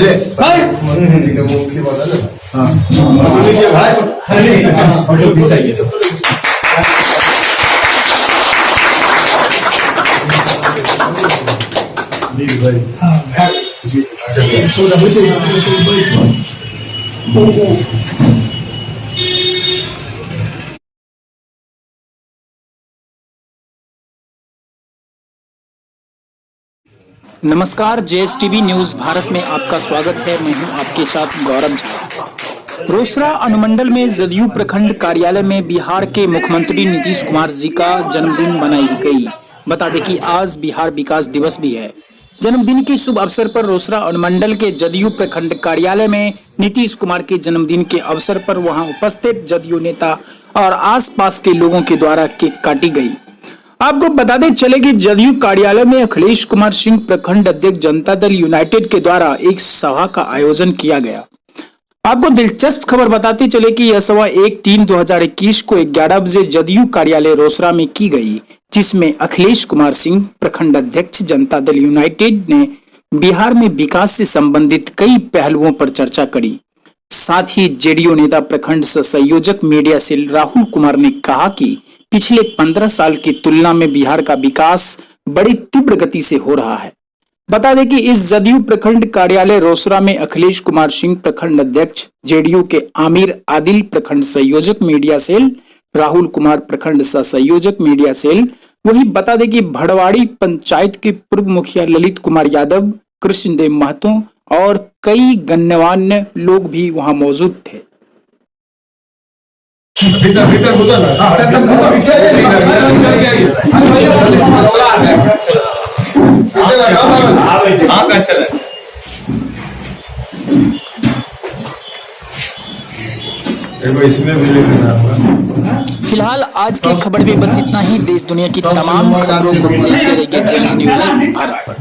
पहले मुख्य वाला ना भाई नमस्कार, जेएसटीवी न्यूज भारत में आपका स्वागत है। मैं हूं आपके साथ गौरव झा। रोसड़ा अनुमंडल में जदयू प्रखंड कार्यालय में बिहार के मुख्यमंत्री नीतीश कुमार जी का जन्मदिन मनाई गई। बता दें कि आज बिहार विकास दिवस भी है। जन्मदिन के शुभ अवसर पर रोसड़ा अनुमंडल के जदयू प्रखंड कार्यालय में नीतीश कुमार के जन्मदिन के अवसर पर वहां उपस्थित जदयू नेता और आसपास के लोगों के द्वारा केक काटी गई। आपको बताते चले कि जदयू कार्यालय में अखिलेश कुमार सिंह प्रखंड अध्यक्ष जनता दल यूनाइटेड के द्वारा एक सभा का आयोजन किया गया। आपको दिलचस्प खबर बताते चले कि यह सभा 1/3/2021 को 11 बजे जदयू कार्यालय रोसड़ा में की गई, जिसमें अखिलेश कुमार सिंह प्रखंड अध्यक्ष जनता दल यूनाइटेड ने बिहार में विकास से संबंधित कई पहलुओं पर चर्चा करी। साथ ही जेडीयू नेता प्रखंड संयोजक मीडिया सेल राहुल कुमार ने कहा कि पिछले 15 साल की तुलना में बिहार का विकास बड़ी तीव्र गति से हो रहा है। बता दें कि इस जदयू प्रखंड कार्यालय रोसड़ा में अखिलेश कुमार सिंह प्रखंड अध्यक्ष, जेडीयू के आमिर आदिल प्रखंड संयोजक मीडिया सेल, राहुल कुमार प्रखंड संयोजक मीडिया सेल, वही बता दें कि भड़वाड़ी पंचायत के पूर्व मुखिया ललित कुमार यादव, कृष्णदेव महतो और कई गण्यमान्य लोग भी वहां मौजूद थे। भीतर भीतर घुसा फिलहाल आज की खबर में बस इतना ही। देश दुनिया की तमाम खबरों को देखते रहिए जेएस न्यूज भारत पर।